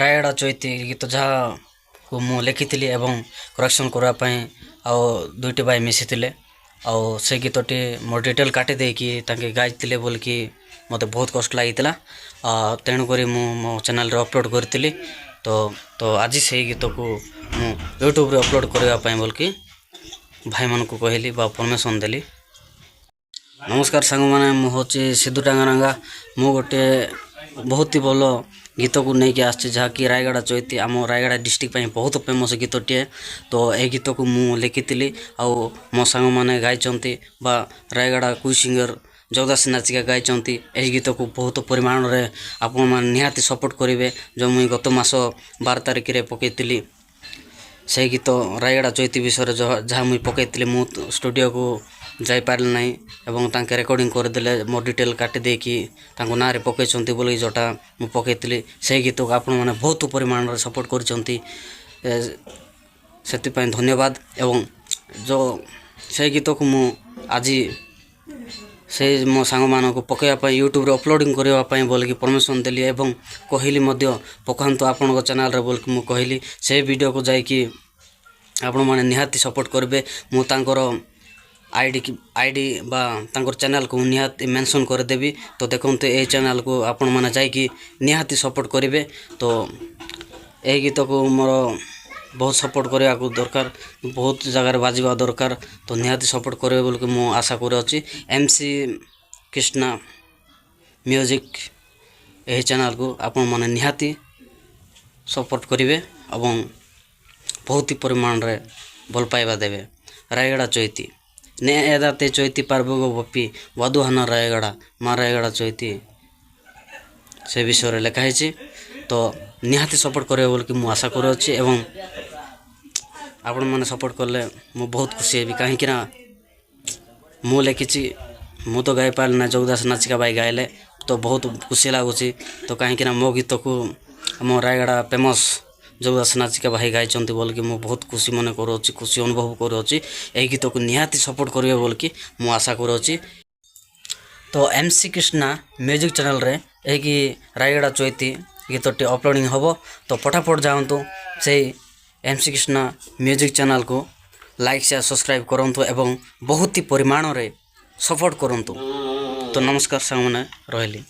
ରାୟଗଡ଼ା ଚୈତି ଗୀତ ଯାହାକୁ ମୁଁ ଲେଖିଥିଲି ଏବଂ କରେକ୍ସନ୍ କରିବା ପାଇଁ ଆଉ ଦୁଇଟି ଭାଇ ମିଶିଥିଲେ। ଆଉ ସେ ଗୀତଟି ମୋ ଡିଟେଲ୍ କାଟି ଦେଇକି ତାଙ୍କେ ଗାଇଥିଲେ ବୋଲିକି ମୋତେ ବହୁତ କଷ୍ଟ ଲାଗିଥିଲା। ତେଣୁକରି ମୁଁ ମୋ ଚ୍ୟାନେଲ୍ରେ ଅପଲୋଡ଼ କରିଥିଲି। ତ ଆଜି ସେଇ ଗୀତକୁ ମୁଁ ୟୁଟ୍ୟୁବ୍ରେ ଅପଲୋଡ଼ କରିବା ପାଇଁ ବୋଲିକି ଭାଇମାନଙ୍କୁ କହିଲି ବା ପରମିସନ୍ ଦେଲି। ନମସ୍କାର ସାଙ୍ଗମାନେ, ମୁଁ ହେଉଛି ସିଧୁ ଟାଙ୍ଗରାଙ୍ଗା। ମୁଁ ଗୋଟିଏ ବହୁତ ହି ଭଲ ଗୀତକୁ ନେଇକି ଆସିଛି, ଯାହାକି ରାୟଗଡ଼ା ଚୈତି ଆମ ରାୟଗଡ଼ା ଡିଷ୍ଟ୍ରିକ୍ଟ ପାଇଁ ବହୁତ ଫେମସ୍ ଗୀତଟିଏ। ତ ଏହି ଗୀତକୁ ମୁଁ ଲେଖିଥିଲି ଆଉ ମୋ ସାଙ୍ଗମାନେ ଗାଇଛନ୍ତି ବା ରାୟଗଡ଼ା କୁଇ ସିଙ୍ଗର ଜଗଦାସ ନାଚିକା ଗାଇଛନ୍ତି। ଏହି ଗୀତକୁ ବହୁତ ପରିମାଣରେ ଆପଣମାନେ ନିହାତି ସପୋର୍ଟ କରିବେ। ଯେଉଁ ମୁଇଁ ଗତ ମାସ 12 ତାରିଖରେ ପକାଇଥିଲି ସେହି ଗୀତ ରାୟଗଡ଼ା ଚୈତି ବିଷୟରେ ଯାହା ମୁଇଁ ପକାଇଥିଲି, ମୁଁ ଷ୍ଟୁଡ଼ିଓକୁ ଯାଇପାରିଲି ନାହିଁ ଏବଂ ତାଙ୍କେ ରେକର୍ଡ଼ିଂ କରିଦେଲେ ମୋ ଡିଟେଲ୍ କାଟି ଦେଇକି ତାଙ୍କ ନାଁରେ ପକାଇଛନ୍ତି ବୋଲି ଯେଉଁଟା ମୁଁ ପକାଇଥିଲି। ସେହି ଗୀତକୁ ଆପଣମାନେ ବହୁତ ପରିମାଣରେ ସପୋର୍ଟ କରିଛନ୍ତି, ସେଥିପାଇଁ ଧନ୍ୟବାଦ। ଏବଂ ସେହି ଗୀତକୁ ମୁଁ ଆଜି ସେଇ ମୋ ସାଙ୍ଗମାନଙ୍କୁ ପକାଇବା ପାଇଁ ୟୁଟ୍ୟୁବ୍ରେ ଅପଲୋଡ଼ିଂ କରିବା ପାଇଁ ବୋଲିକି ପରମିସନ୍ ଦେଲି ଏବଂ କହିଲି ମଧ୍ୟ ପକାନ୍ତୁ ଆପଣଙ୍କ ଚ୍ୟାନେଲ୍ରେ ବୋଲିକି ମୁଁ କହିଲି। ସେହି ଭିଡ଼ିଓକୁ ଯାଇକି ଆପଣମାନେ ନିହାତି ସପୋର୍ଟ କରିବେ। ମୁଁ ତାଙ୍କର ଆଇଡ଼ି ବା ତାଙ୍କର ଚ୍ୟାନେଲ୍କୁ ନିହାତି ମେନସନ୍ କରିଦେବି। ତ ଦେଖନ୍ତୁ ଏହି ଚ୍ୟାନେଲ୍କୁ ଆପଣମାନେ ଯାଇକି ନିହାତି ସପୋର୍ଟ କରିବେ। ତ ଏହି ଗୀତକୁ ମୋର ବହୁତ ସପୋର୍ଟ କରିବାକୁ ଦରକାର, ବହୁତ ଜାଗାରେ ବାଜିବା ଦରକାର। ତ ନିହାତି ସପୋର୍ଟ କରିବେ ବୋଲିକି ମୁଁ ଆଶା କରୁଅଛି। MC କ୍ରିଷ୍ଣା ମ୍ୟୁଜିକ୍ ଏହି ଚ୍ୟାନେଲ୍କୁ ଆପଣମାନେ ନିହାତି ସପୋର୍ଟ କରିବେ ଏବଂ ବହୁତ ପରିମାଣରେ ଭଲ ପାଇବା ଦେବେ। ରାୟଗଡ଼ା ଚୈତି ନେ ଏଦାତେ ଚୈତି ପାର୍ବଗ ବପି ବଧୁହାନ ରାୟଗଡ଼ା ମା ରାୟଗଡ଼ା ଚୈତି ସେ ବିଷୟରେ ଲେଖା ହେଇଛି। ତ ନିହାତି ସପୋର୍ଟ କରିବେ ବୋଲିକି ମୁଁ ଆଶା କରୁଅଛି ଏବଂ ଆପଣମାନେ ସପୋର୍ଟ କଲେ ମୁଁ ବହୁତ ଖୁସି ହେବି। କାହିଁକିନା ମୁଁ ଲେଖିଛି, ମୁଁ ତ ଗାଇପାରିଲି ନା, ଜଗଦାସ ନାଚିକା ଭାଇ ଗାଇଲେ ତ ବହୁତ ଖୁସି ଲାଗୁଛି। ତ କାହିଁକିନା ମୋ ଗୀତକୁ ଆମ ରାୟଗଡ଼ା ଫେମସ୍ ଜଗଦାସ ନାଚିକା ଭାଇ ଗାଇଛନ୍ତି ବୋଲିକି ମୁଁ ବହୁତ ଖୁସି ମନେ କରୁଅଛି, ଖୁସି ଅନୁଭବ କରୁଅଛି। ଏହି ଗୀତକୁ ନିହାତି ସପୋର୍ଟ କରିବେ ବୋଲିକି ମୁଁ ଆଶା କରୁଅଛି। ତ MC କ୍ରିଷ୍ଣା ମ୍ୟୁଜିକ୍ ଚ୍ୟାନେଲ୍ରେ ଏହି ରାୟଗଡ଼ା ଚୈତି ଗୀତଟି ଅପଲୋଡ଼ିଂ ହେବ। ତ ଫଟାଫଟ ଯାଆନ୍ତୁ ସେଇ MC କ୍ରିଷ୍ଣା ମ୍ୟୁଜିକ୍ ଚ୍ୟାନେଲ୍କୁ ଲାଇକ୍ ସେୟାର ସବସ୍କ୍ରାଇବ୍ କରନ୍ତୁ ଏବଂ ବହୁତ ପରିମାଣରେ ସପୋର୍ଟ କରନ୍ତୁ। ତ ନମସ୍କାର ସାଙ୍ଗମାନେ, ରହିଲି।